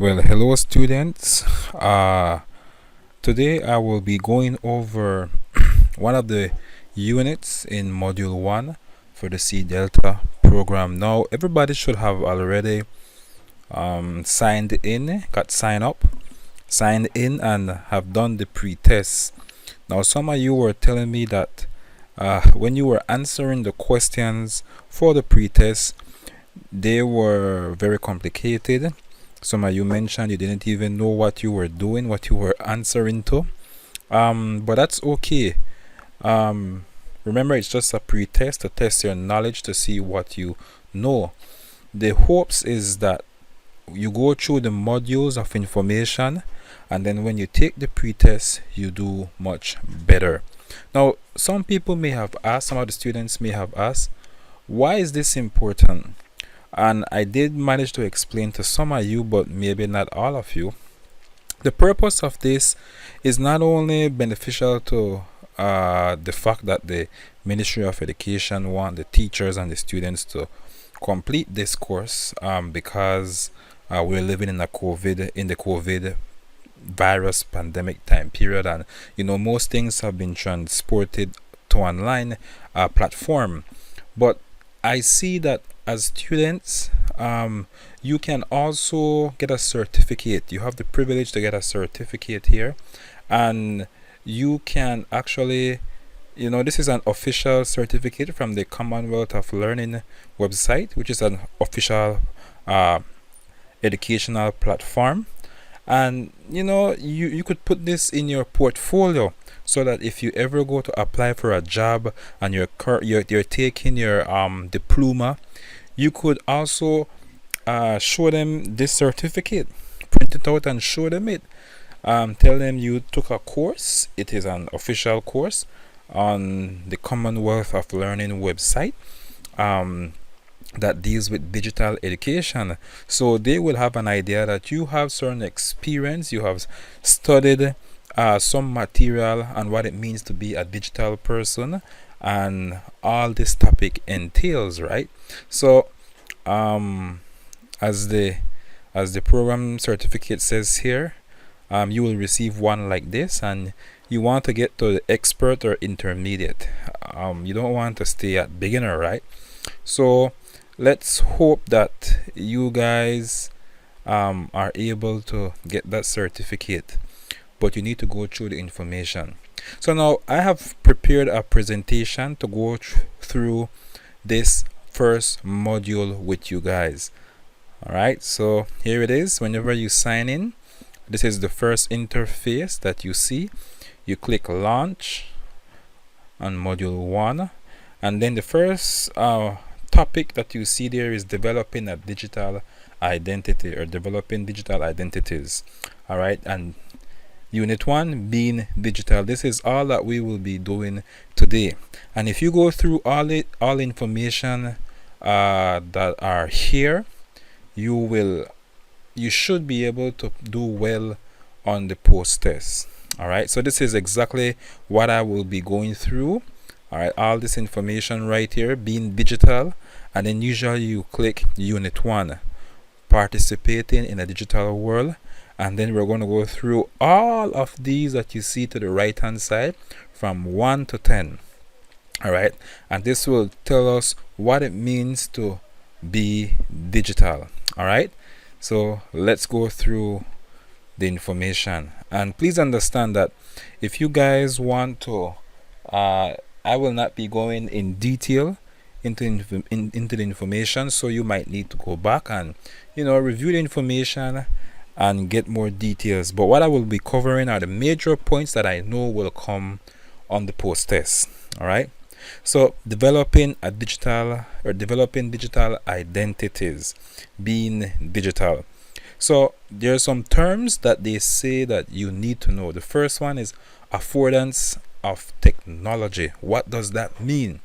Well, hello, students. Today I will be going over one of the units in Module 1 for the C Delta program. Now, everybody should have already signed in, signed in, and have done the pre-test. Now, some of you were telling me that when you were answering the questions for the pre-test, they were very complicated. Some of you mentioned you didn't even know what you were doing, what you were answering to. But that's okay. Remember, it's just a pre-test to test your knowledge to see what you know. The hopes is that you go through the modules of information, and then when you take the pre-test, you do much better. Now, some people may have asked, some of the students may have asked, why is this important? And I did manage to explain to some of you, but maybe not all of you. The purpose of this is not only beneficial to the fact that the Ministry of Education want the teachers and the students to complete this course because we're living in the COVID virus pandemic time period, and most things have been transported to online platform. But I see that as students, you can also get a certificate. You have the privilege to get a certificate here, and you can actually, this is an official certificate from the Commonwealth of Learning website, which is an official educational platform. And you could put this in your portfolio, so that if you ever go to apply for a job and you're taking your diploma, you could also show them this certificate, print it out and show them it. Tell them you took a course. It is an official course on the Commonwealth of Learning website that deals with digital education. So they will have an idea that you have certain experience, you have studied some material and what it means to be a digital person, and all this topic entails, right? So as the program certificate says here, you will receive one like this, and you want to get to the expert or intermediate. You don't want to stay at beginner, right? So let's hope that you guys are able to get that certificate, but you need to go through the information. So now I have prepared a presentation to go through this first module with you guys. Alright, so here it is. Whenever you sign in, this is the first interface that you see. You click launch on module 1, and then the first topic that you see there is developing a digital identity, or developing digital identities. Alright, and unit 1 being digital. This is all that we will be doing today. And if you go through all information that are here, you should be able to do well on the post test. Alright, so this is exactly what I will be going through. Alright, all this information right here, being digital, and then usually you click unit 1, participating in a digital world, and then we're going to go through all of these that you see to the right hand side from 1 to 10. Alright, and this will tell us what it means to be digital. Alright, so let's go through the information, and please understand that if you guys want to, I will not be going in detail into the information, so you might need to go back and review the information and get more details. But what I will be covering are the major points that I know will come on the post test. Alright, so developing digital identities, being digital. So there are some terms that they say that you need to know. The first one is affordance of technology. What does that mean?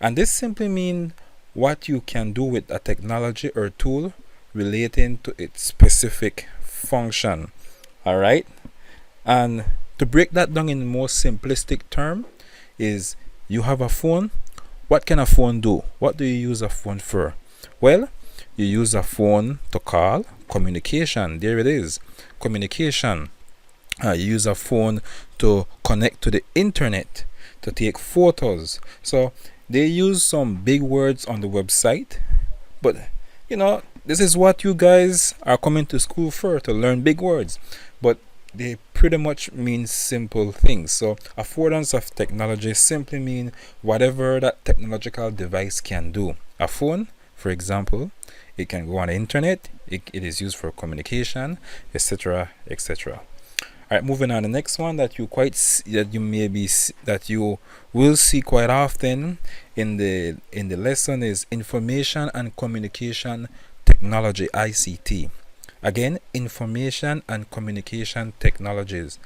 And this simply means what you can do with a technology or tool relating to its specific function. Alright, and to break that down in the most simplistic term is, you have a phone. What can a phone do? What do you use a phone for? Well, You use a phone to call. Communication. There it is. Communication. You use a phone to connect to the internet, to take photos. So they use some big words on the website, but this is what you guys are coming to school for, to learn big words. But they pretty much mean simple things. So affordance of technology simply mean whatever that technological device can do. A phone, for example, it can go on the internet, it is used for communication, etc., etc. All right, moving on. The next one that you will see quite often in the lesson is information and communication technology, ICT. Again, information and communication technologies.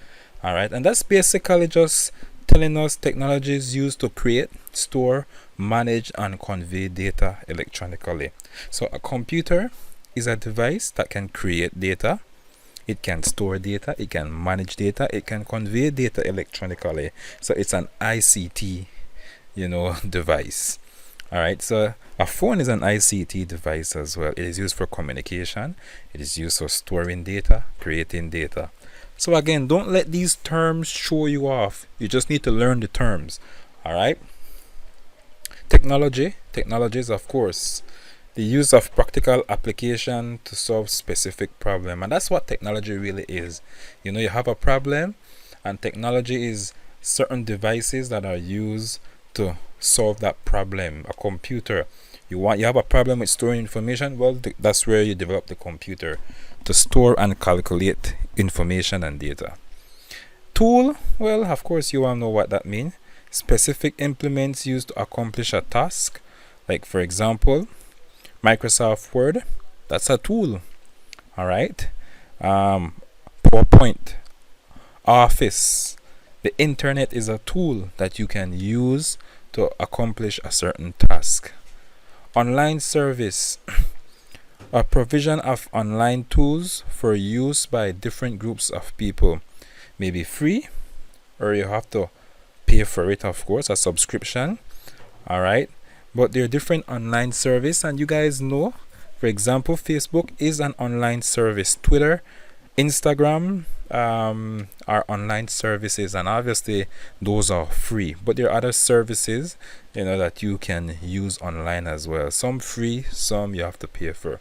All right, and that's basically just telling us technologies used to create, store, manage, and convey data electronically. So a computer is a device that can create data. It can store data, it can manage data, it can convey data electronically. So it's an ICT, device. All right, so a phone is an ICT device as well. It is used for communication, it is used for storing data, creating data. So again, don't let these terms show you off. You just need to learn the terms. All right. Technologies, of course, the use of practical application to solve specific problem, and that's what technology really is. You have a problem, and technology is certain devices that are used to solve that problem. A computer, you have a problem with storing information, well, that's where you develop the computer to store and calculate information and data. Tool, well, of course you all know what that means. Specific implements used to accomplish a task, like for example Microsoft Word, that's a tool. All right. PowerPoint, Office, the internet is a tool that you can use to accomplish a certain task. Online service, a provision of online tools for use by different groups of people, maybe free, or you have to pay for it, of course, a subscription. All right. But there are different online service, and you guys know, for example, Facebook is an online service. Twitter, Instagram are online services, and obviously those are free. But there are other services, that you can use online as well. Some free, some you have to pay for.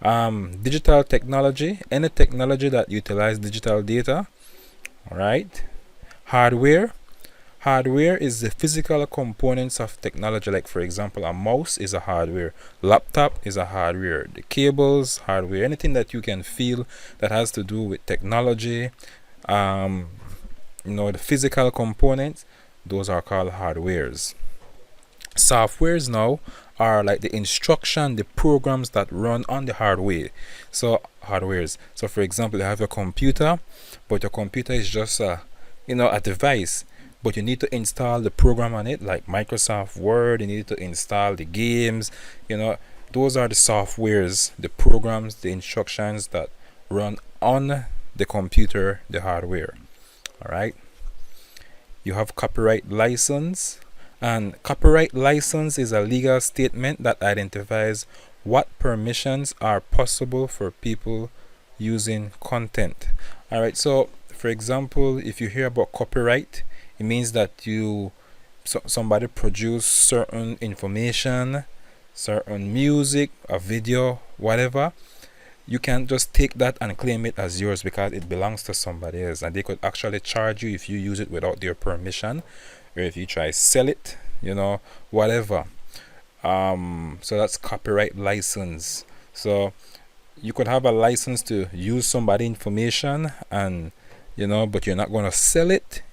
Digital technology, any technology that utilize digital data. All right. Hardware is the physical components of technology, like for example a mouse is a hardware, laptop is a hardware, the cables, hardware, anything that you can feel that has to do with technology, the physical components, those are called hardwares. Softwares now are like the instruction, the programs that run on the hardware. So hardwares, so for example you have a computer, but your computer is just a device, but you need to install the program on it, like Microsoft Word. You need to install the games. Those are the softwares, the programs, the instructions that run on the computer, the hardware. All right. You have copyright license, and copyright license is a legal statement that identifies what permissions are possible for people using content. All right. So, for example, if you hear about copyright, it means that somebody produce certain information, certain music, a video, whatever. You can't just take that and claim it as yours, because it belongs to somebody else, and they could actually charge you if you use it without their permission, or if you try sell it, whatever. So that's copyright license. So you could have a license to use somebody information, and but you're not going to sell it.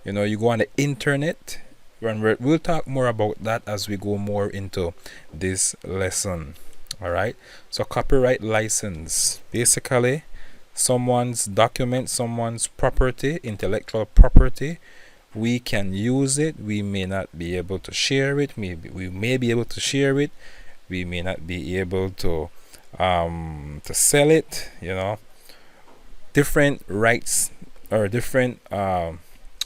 You go on the internet, and we'll talk more about that as we go more into this lesson. All right. So copyright license, basically someone's document, someone's property, intellectual property. We can use it. We may not be able to share it. We may be able to share it. We may not be able to sell it. Different rights, or different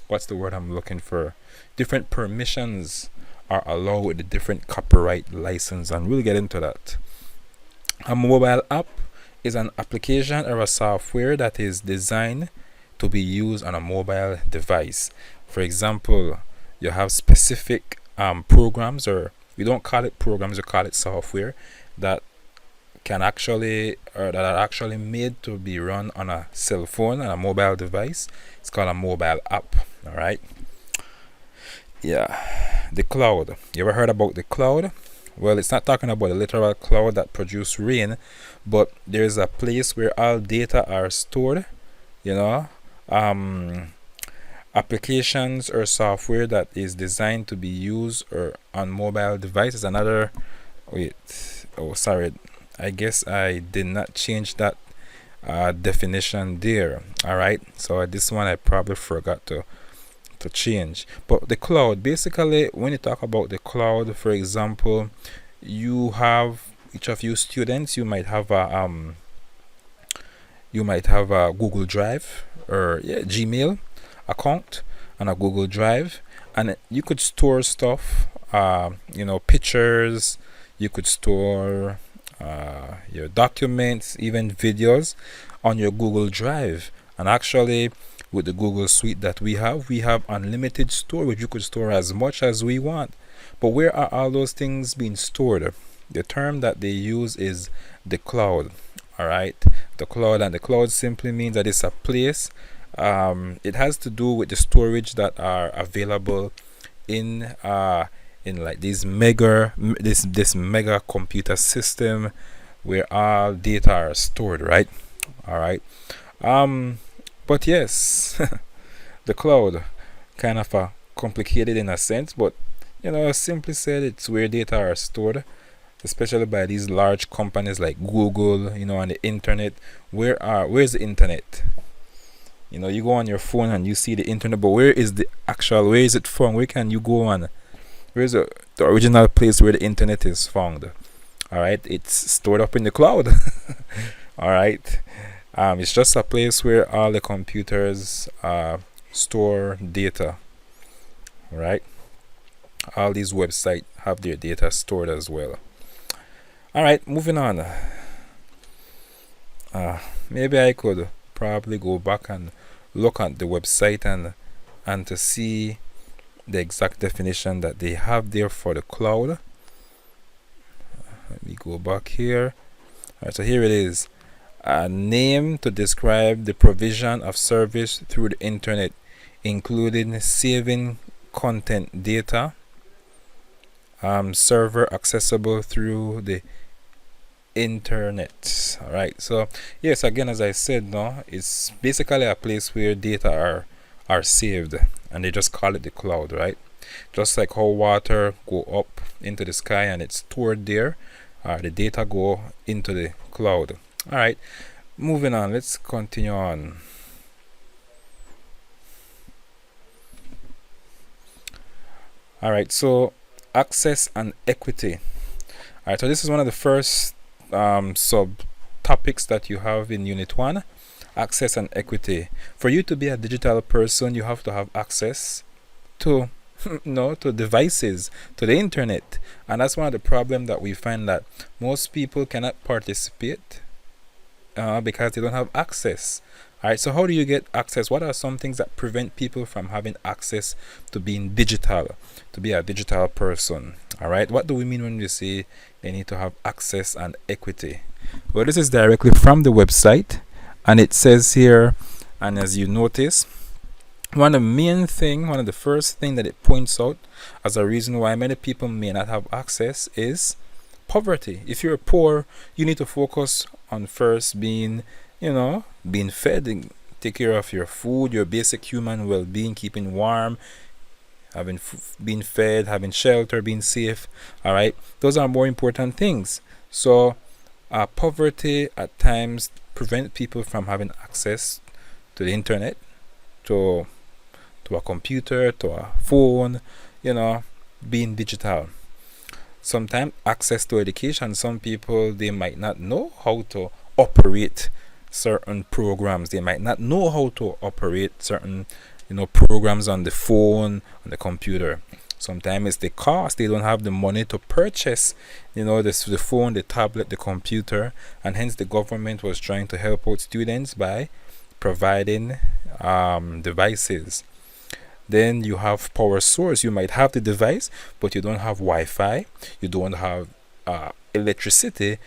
what's the word I'm looking for? Different permissions are allowed with the different copyright license, and we'll get into that. A mobile app is an application or a software that is designed to be used on a mobile device. For example, you have specific programs, or we don't call it programs, we call it software that can actually, or that are actually made to be run on a cell phone and a mobile device. It's called a mobile app. All right. Yeah, the cloud. You ever heard about the cloud? Well, it's not talking about the literal cloud that produce rain, but there's a place where all data are stored. You know, um, applications or software that is designed to be used or on mobile devices. Another, wait, oh sorry, I guess I did not change that definition there. All right, so this one I probably forgot to change. But the cloud, basically, when you talk about the cloud, for example, you have, each of you students, you might have a Google Drive, or yeah, Gmail account on a Google Drive, and you could store stuff, pictures. You could store your documents, even videos, on your Google Drive. And actually, with the Google Suite that we have unlimited storage. You could store as much as we want. But where are all those things being stored? The term that they use is the cloud. All right, the cloud, and the cloud simply means that it's a place. It has to do with the storage that are available in like this mega computer system where all data are stored, right? All right. But yes, the cloud, kind of complicated in a sense, but simply said, it's where data are stored, especially by these large companies like Google, and the internet. Where's the internet? You go on your phone and you see the internet, but where is it from? Where can you go on? Where's the original place where the internet is found? All right, it's stored up in the cloud. All right. It's just a place where all the computers store data. All right. All these websites have their data stored as well. All right, moving on. Maybe I could probably go back and look at the website and to see the exact definition that they have there for the cloud. Let me go back here. All right, so here it is. A name to describe the provision of service through the internet, including saving content data, server accessible through the internet. All right, so yes, again, as I said, no, it's basically a place where data are saved, and they just call it the cloud, right? Just like how water go up into the sky and it's stored there, the data go into the cloud. All right, moving on, let's continue on. All right, so access and equity. All right, so this is one of the first sub topics that you have in Unit 1, access and equity. For you to be a digital person, you have to have access to to devices, to the internet. And that's one of the problems that we find, that most people cannot participate because they don't have access. All right, so how do you get access? What are some things that prevent people from having access to being digital, to be a digital person? All right, what do we mean when we say they need to have access and equity? Well, this is directly from the website, and it says here, and as you notice, one of the first thing that it points out as a reason why many people may not have access is poverty. If you're poor, you need to focus on first being fed, and take care of your food, your basic human well-being, keeping warm, being fed, having shelter, being safe. All right, those are more important things. So poverty at times prevent people from having access to the internet, to a computer, to a phone, being digital. Sometimes access to education. Some people, they might not know how to operate certain programs. They might not know how to operate certain programs on the phone, on the computer. Sometimes it's the cost. They don't have the money to purchase, the phone, the tablet, the computer, and hence the government was trying to help out students by providing devices. Then you have power source. You might have the device, but you don't have Wi-Fi. You don't have electricity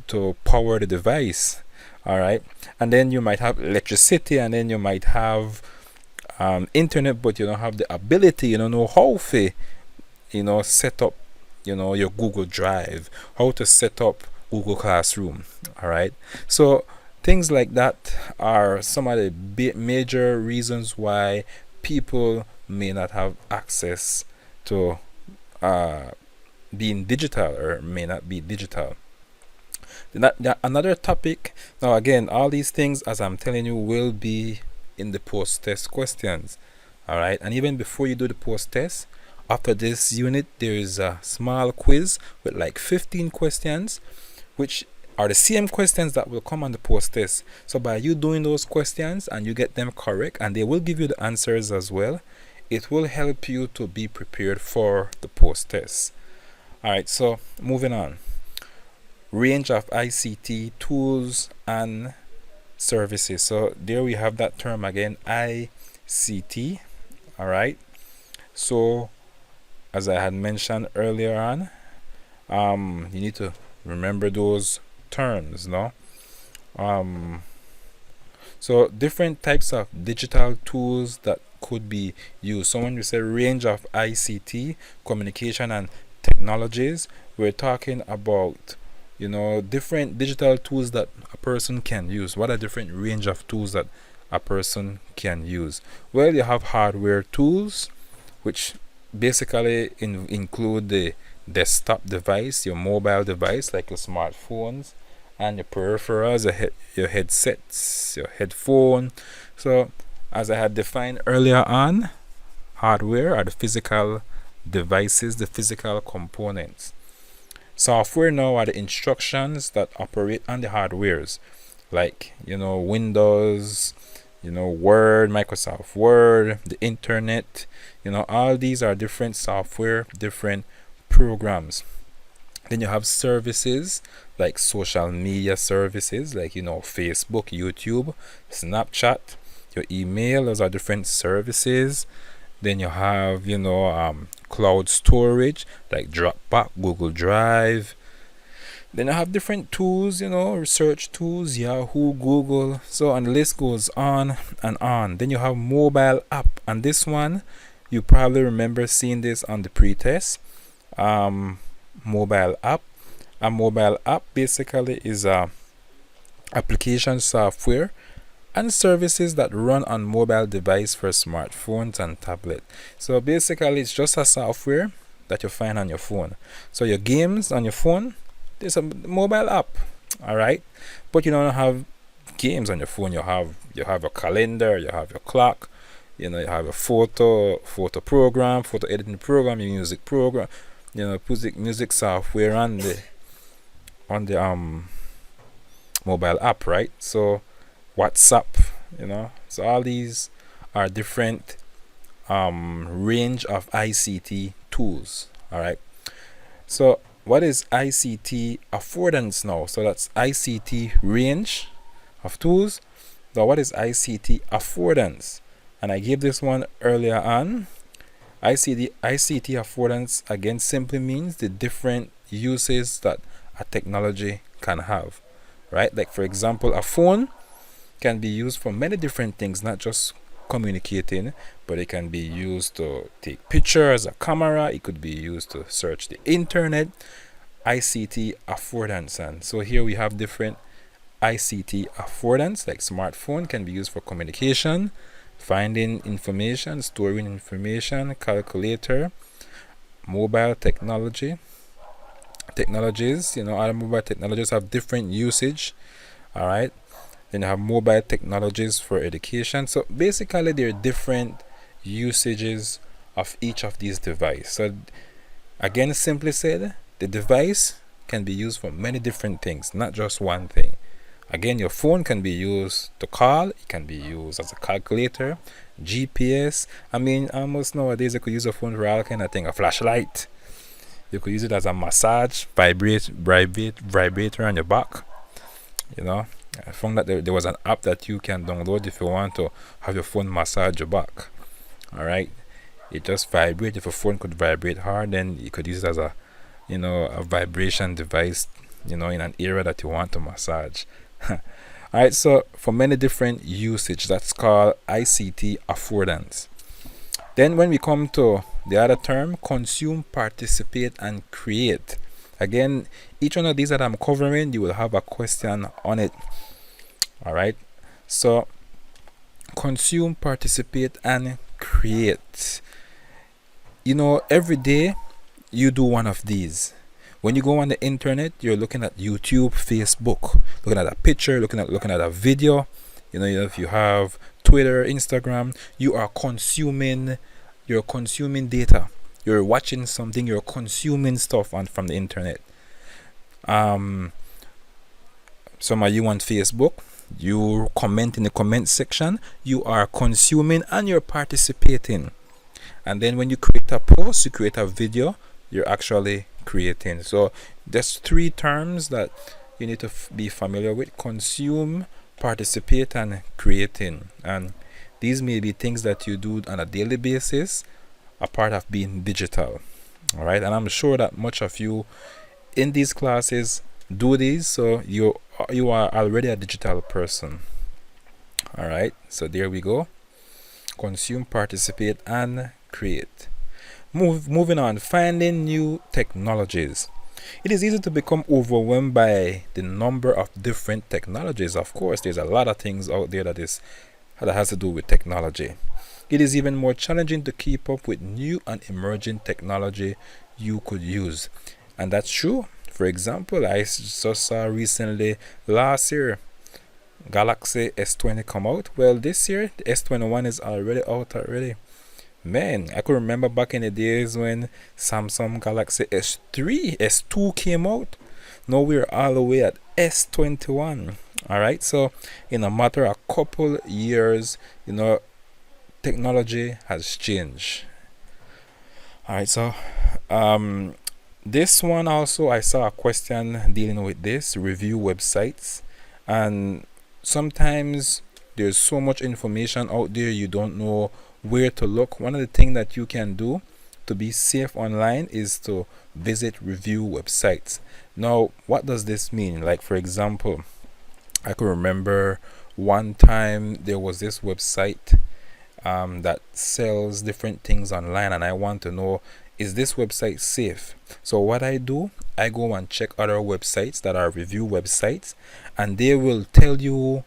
to power the device. All right, and then you might have electricity, and then you might have internet, but you don't have the ability. You don't know how to, set up, your Google Drive, how to set up Google Classroom. All right, so things like that are some of the major reasons why people may not have access to being digital, or may not be digital. Another topic. Now again, all these things, as I'm telling you, will be in the post-test questions. All right, and even before you do the post-test, after this unit, there is a small quiz with like 15 questions, which are the same questions that will come on the post-test. So by you doing those questions and you get them correct, and they will give you the answers as well, it will help you to be prepared for the post-test. All right, so moving on. Range of ICT tools and services. So there we have that term again, ICT. All right, so as I had mentioned earlier on, you need to remember those terms, no? So different types of digital tools that could be used. So when we say range of ICT, communication and technologies, we're talking about different digital tools that a person can use. What are different range of tools that a person can use? Well, you have hardware tools, which basically include the desktop device, your mobile device like your smartphones, and your peripherals, your headsets, your headphone. So as I had defined earlier on, hardware are the physical devices, the physical components. Software now are the instructions that operate on the hardwares, like Windows, Word, Microsoft Word, the internet. All these are different software, different programs. Then you have services like social media services, like Facebook, YouTube, Snapchat, your email. Those are different services. Then you have cloud storage like Dropbox, Google Drive. Then you have different tools, research tools, Yahoo, Google, so and the list goes on and on. Then you have mobile app, and this one you probably remember seeing this on the pre-test. Mobile app. A mobile app basically is a application software and services that run on mobile device for smartphones and tablet. So basically it's just a software that you find on your phone. So your games on your phone, there's a mobile app. All right, but you don't have games on your phone. You have a calendar, you have your clock, you have a photo program, photo editing program, your music program, music software on the mobile app, right? So WhatsApp, so all these are different range of ICT tools. All right, so what is ICT affordance now? So that's ICT range of tools. Now what is ICT affordance? And I gave this one earlier on. ICT affordance again simply means the different uses that a technology can have, right? Like for example, a phone can be used for many different things, not just communicating, but it can be used to take pictures, a camera. It could be used to search the internet. ICT affordance. And so here we have different ICT affordance, like smartphone can be used for communication, finding information, storing information, calculator, mobile technologies, other mobile technologies have different usage. All right, then you have mobile technologies for education. So basically there are different usages of each of these devices. So again, simply said, the device can be used for many different things, not just one thing. Again, your phone can be used to call, it can be used as a calculator, GPS. I mean, almost nowadays you could use a phone for all kind of thing. A flashlight. You could use it as a massage, vibrator on your back. You know, I found that there was an app that you can download if you want to have your phone massage your back. Alright, it just vibrates. If a phone could vibrate hard, then you could use it as a, a vibration device, in an area that you want to massage. Alright, so for many different usage, that's called ICT affordance. Then when we come to the other term, consume, participate, and create. Again, each one of these that I'm covering, you will have a question on it. Alright, so consume, participate, and create. Every day you do one of these. When you go on the internet, you're looking at YouTube, Facebook, looking at a picture, looking at a video. If you have Twitter, Instagram, you're consuming data. You're watching something, you're consuming stuff from the internet. Some of you on Facebook, you comment in the comment section, you are consuming and you're participating. And then when you create a post, you create a video, you're actually creating. So there's 3 terms that you need to be familiar with: consume, participate, and creating. And these may be things that you do on a daily basis, a part of being digital. All right, and I'm sure that much of you in these classes do these, so you are already a digital person. All right, so there we go. Consume, participate, and create. Moving on, finding new technologies. It is easy to become overwhelmed by the number of different technologies. Of course, there's a lot of things out there that has to do with technology. It is even more challenging to keep up with new and emerging technology you could use. And that's true. For example, I just saw recently, last year, Galaxy S20 come out. Well, this year, the S21 is already out already. Man, I could remember back in the days when Samsung Galaxy S3, S2 came out. Now we're all the way at S21. Alright, so in a matter of a couple years, technology has changed. Alright, so this one also, I saw a question dealing with this, review websites. And sometimes there's so much information out there, you don't know where to look. One of the things that you can do to be safe online is to visit review websites. Now, what does this mean? Like, for example, I could remember one time there was this website that sells different things online, and I want to know, is this website safe? So what I do, I go and check other websites that are review websites, and they will tell you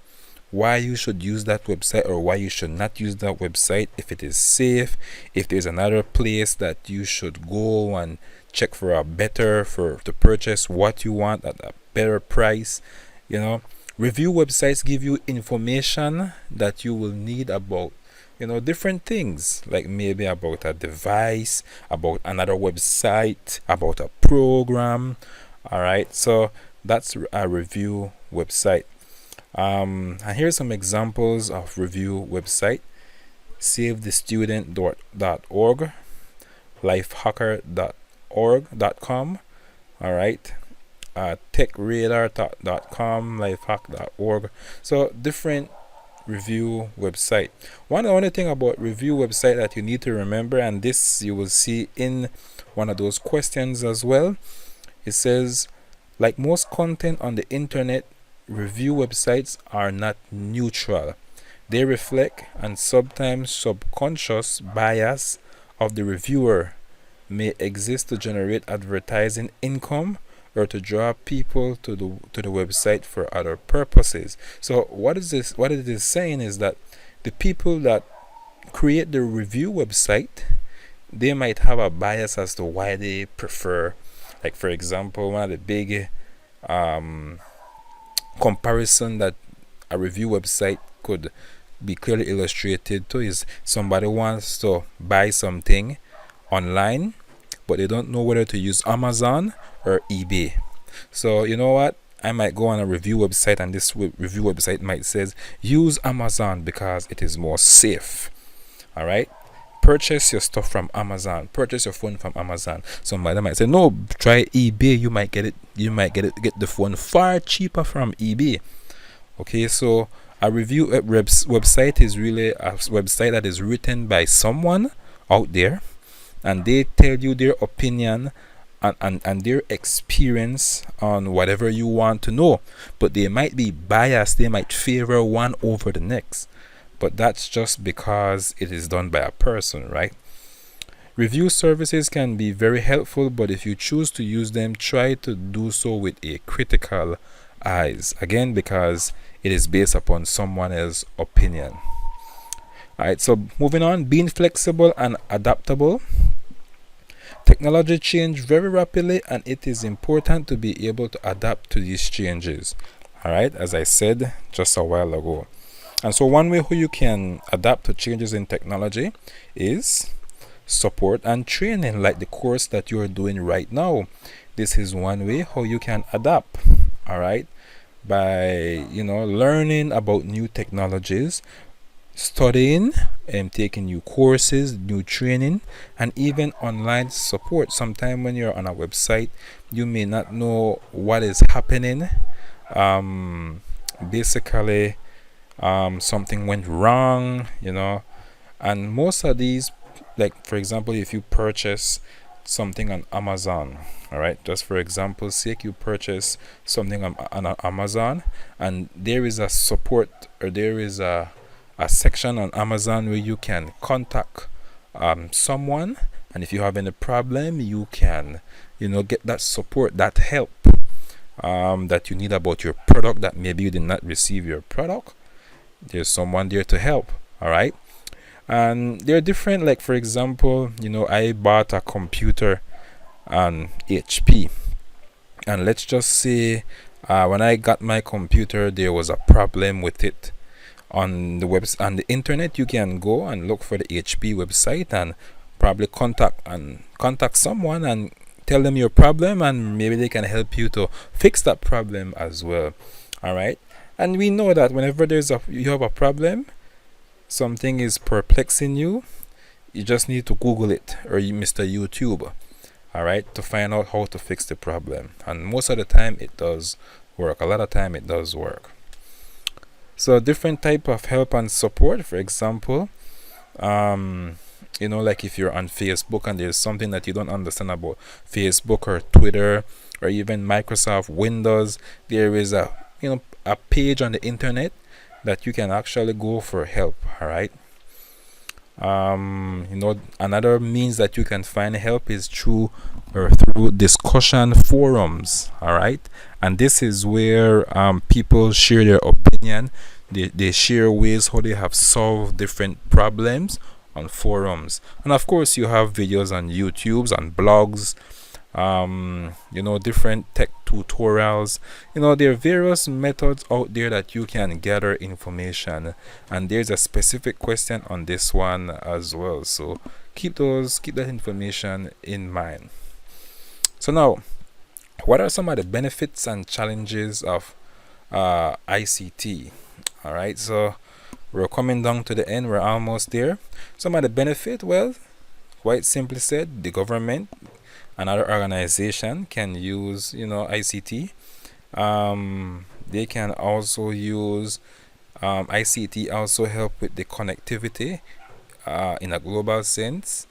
why you should use that website or why you should not use that website, if it is safe, if there's another place that you should go and check for to purchase what you want at a better price. Review websites give you information that you will need about different things, like maybe about a device, about another website, about a program. All right, so that's a review website. And here's some examples of review website: savethestudent.org, lifehacker.org.com, all right, techradar.com, lifehack.org. So different review website. One only thing about review website that you need to remember, and this you will see in one of those questions as well, it says, like most content on the internet, review websites are not neutral. They reflect and sometimes subconscious bias of the reviewer, may exist to generate advertising income or to draw people to the website for other purposes. So what it is saying is that the people that create the review website, they might have a bias as to why they prefer, like, for example, one of the big comparison that a review website could be clearly illustrated to is somebody wants to buy something online, but they don't know whether to use Amazon or eBay. So you know what, I might go on a review website, and this review website might says use Amazon because it is more safe. All right, purchase your stuff from Amazon, purchase your phone from Amazon. Somebody might say no, try eBay, you might get get the phone far cheaper from eBay. Okay, so a review website is really a website that is written by someone out there, and they tell you their opinion and their experience on whatever you want to know. But they might be biased, they might favor one over the next. But that's just because it is done by a person, right? Review services can be very helpful, but if you choose to use them, try to do so with a critical eyes. Again, because it is based upon someone else's opinion. Alright, so moving on, being flexible and adaptable. Technology changes very rapidly, and it is important to be able to adapt to these changes. Alright, as I said just a while ago. And so one way how you can adapt to changes in technology is support and training, like the course that you are doing right now. This is one way how you can adapt. Alright, by learning about new technologies, studying and taking new courses, new training, and even online support. Sometimes when you're on a website, you may not know what is happening. Basically, something went wrong, and most of these, like for example, if you purchase something on Amazon, all right, just for example's sake, you purchase something on Amazon, and there is a support, or there is a section on Amazon where you can contact someone, and if you have any problem, you can get that support, that help that you need about your product, that maybe you did not receive your product. There's someone there to help. All right, and they're different. Like for example, I bought a computer on HP, and let's just say when I got my computer, there was a problem with it. On the internet, you can go and look for the HP website and probably contact someone and tell them your problem, and maybe they can help you to fix that problem as well. All right, and we know that whenever you have a problem, something is perplexing you, you just need to Google it, or Mr. YouTube, all right, to find out how to fix the problem. And most of the time it does work. A lot of time it does work. So different type of help and support. For example, like if you're on Facebook and there's something that you don't understand about Facebook or Twitter or even Microsoft Windows, there is a page on the internet that you can actually go for help. All right. Another means that you can find help is through discussion forums. All right, and this is where people share their opinion. They share ways how they have solved different problems on forums. And of course, you have videos on YouTube's and blogs, different tech tutorials. There are various methods out there that you can gather information, and there's a specific question on this one as well, so keep that information in mind. So now, what are some of the benefits and challenges of ICT? All right, so we're coming down to the end, we're almost there. Some of the benefit, well, quite simply said, the government, another organization can use ICT. They can also use ICT also help with the connectivity in a global sense.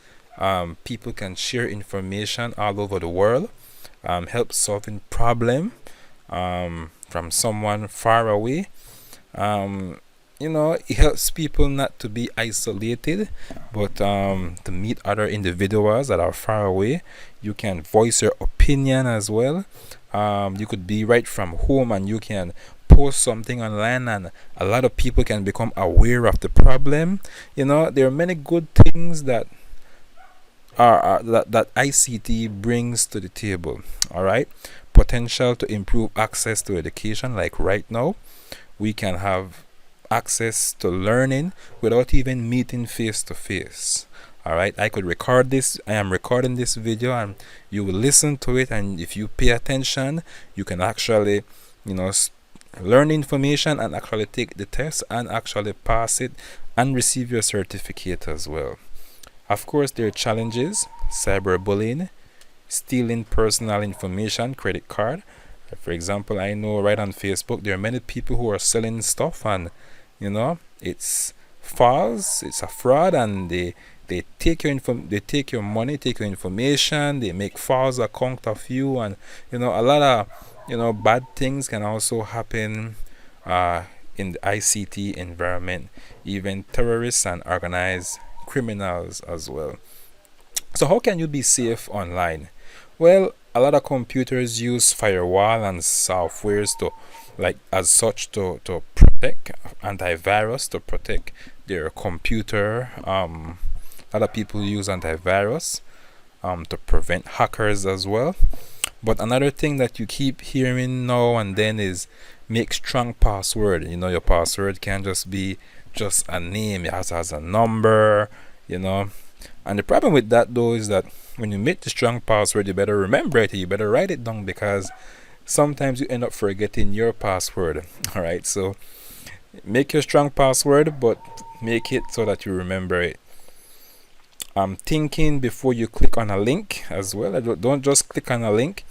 People can share information all over the world, help solving problem from someone far away. It helps people not to be isolated, but to meet other individuals that are far away. You can voice your opinion as well. You could be right from home and you can post something online, and a lot of people can become aware of the problem. There are many good things that that ICT brings to the table. All right, potential to improve access to education. Like right now, we can have access to learning without even meeting face to face. All right, I could record this. I am recording this video, and you will listen to it, and if you pay attention, you can actually you know, learn information and actually take the test and actually pass it and receive your certificate as well. Of course, there are challenges: cyberbullying, stealing personal information, credit card. For example, I know right on Facebook there are many people who are selling stuff, and it's false, it's a fraud, and they take they take your money, take your information, they make false account of you, and a lot of bad things can also happen in the ICT environment, even terrorists and organized criminals as well. So how can you be safe online? Well, a lot of computers use firewall and softwares to protect, antivirus to protect their computer. A lot of people use antivirus to prevent hackers as well. But another thing that you keep hearing now and then is make strong password. Your password can't just be just a name. It has a number, And the problem with that though is that when you make the strong password, you better remember it. You better write it down, because sometimes you end up forgetting your password. All right, so make your strong password, but make it so that you remember it. Thinking before you click on a link as well. Don't just click on a link.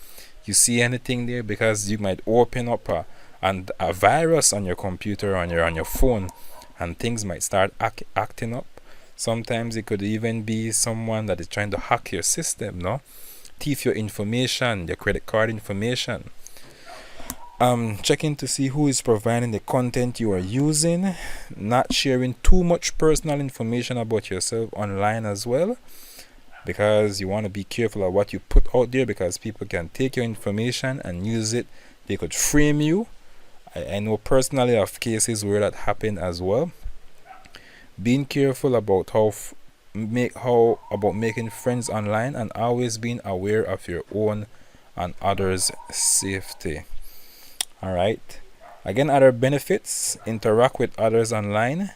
You see anything there, because you might open up a virus on your computer, on your phone, and things might start acting up. Sometimes it could even be someone that is trying to hack your system, thief your information, your credit card information. Checking to see who is providing the content you are using, not sharing too much personal information about yourself online as well, because you want to be careful of what you put out there, because people can take your information and use it. They could frame you. I know personally of cases where that happened as well. Being careful about about making friends online, and always being aware of your own and others' safety. All right. Again, other benefits: interact with others online.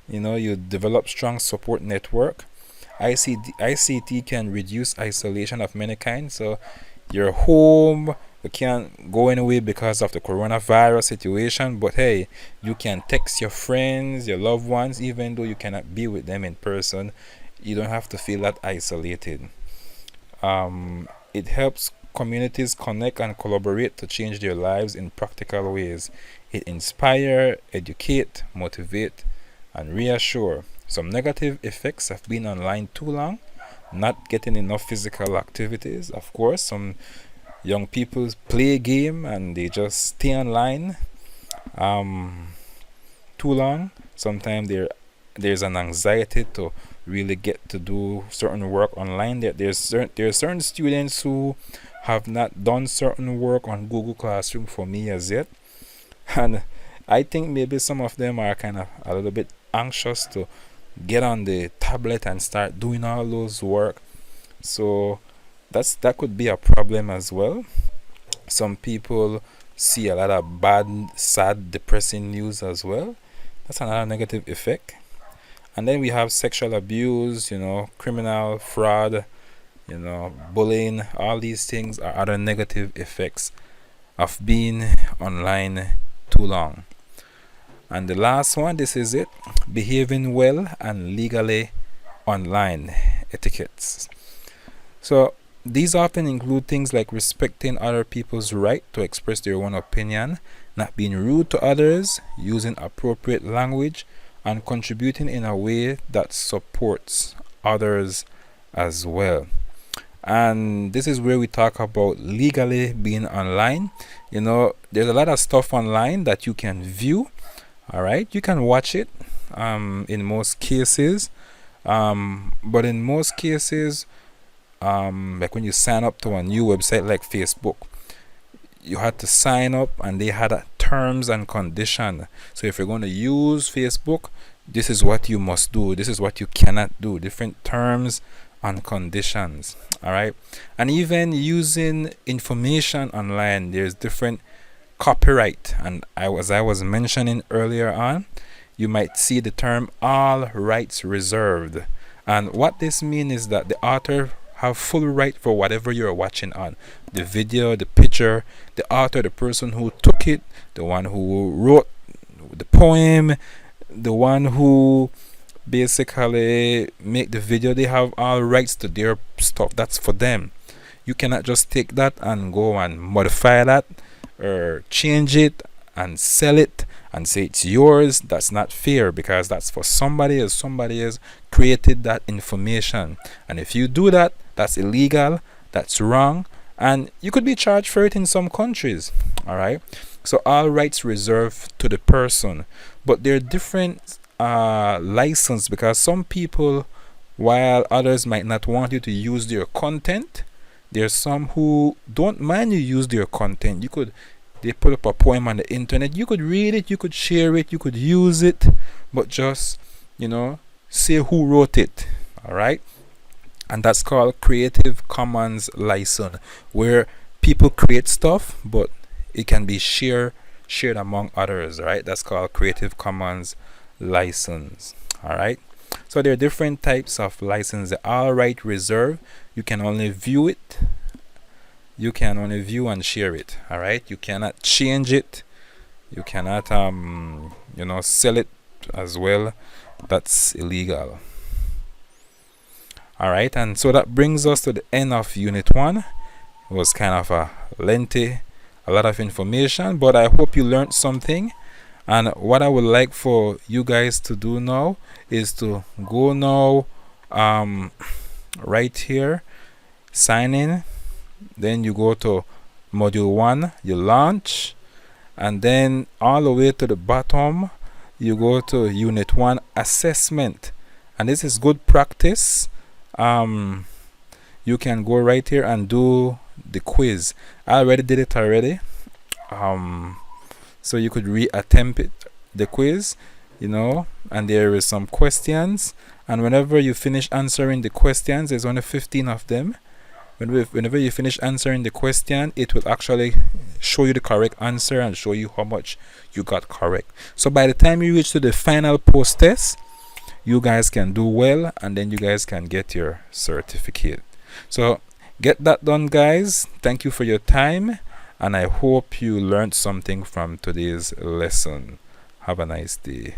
You develop strong support network. ICT can reduce isolation of many kinds. So you're home, you can't go anywhere because of the coronavirus situation, but hey, you can text your friends, your loved ones, even though you cannot be with them in person. You don't have to feel that isolated. It helps communities connect and collaborate to change their lives in practical ways. It inspire, educate, motivate, and reassure. Some negative effects have been online too long, not getting enough physical activities. Of course, some young people play a game and they just stay online too long. Sometimes there's an anxiety to really get to do certain work online. There are certain students who have not done certain work on Google Classroom for me as yet, and I think maybe some of them are kind of a little bit anxious to get on the tablet and start doing all those work. So that could be a problem as well. Some people see a lot of bad, sad, depressing news as well. That's another negative effect. And then we have sexual abuse, criminal fraud, bullying. All these things are other negative effects of being online too long. And the last one, this is it: behaving well and legally online etiquettes. So these often include things like respecting other people's right to express their own opinion, not being rude to others, using appropriate language, and contributing in a way that supports others as well. And this is where we talk about legally being online. There's a lot of stuff online that you can view. All right, you can watch it in most cases, but in most cases, like when you sign up to a new website like Facebook, you had to sign up and they had a terms and condition. So if you're going to use Facebook, this is what you must do, this is what you cannot do, different terms and conditions. All right, and even using information online, there's different copyright. And as I was mentioning earlier on, you might see the term all rights reserved, and what this means is that the author have full right for whatever you're watching on. The video, the picture, the author, the person who took it, the one who wrote the poem, the one who basically make the video, they have all rights to their stuff. That's for them. You cannot just take that and go and modify that or change it and sell it and say it's yours. That's not fair, because that's for somebody else. Somebody else created that information, and if you do that, that's illegal, that's wrong, and you could be charged for it in some countries. All right, so all rights reserved to the person, but they're different license, because some people, while others might not want you to use their content, there's some who don't mind you use their content. They put up a poem on the internet, you could read it, you could share it, you could use it, but just, say who wrote it. All right, and that's called Creative Commons license, where people create stuff, but it can be shared among others. Right, that's called Creative Commons license. All right, so there are different types of license. The all right reserve, you can only view it, you can only view and share it. All right, you cannot change it, you cannot sell it as well. That's illegal. All right, and so that brings us to the end of unit 1. It was kind of a lengthy, a lot of information, but I hope you learned something. And what I would like for you guys to do now is to go now right here, sign in, then you go to module 1, you launch, and then all the way to the bottom you go to unit 1 assessment, and this is good practice. You can go right here and do the quiz. I already did it already, so you could re-attempt it, the quiz, and there is some questions, and whenever you finish answering the questions, there's only 15 of them. Whenever you finish answering the question, it will actually show you the correct answer and show you how much you got correct. So by the time you reach to the final post test, you guys can do well, and then you guys can get your certificate. So get that done, guys. Thank you for your time, and I hope you learned something from today's lesson. Have a nice day.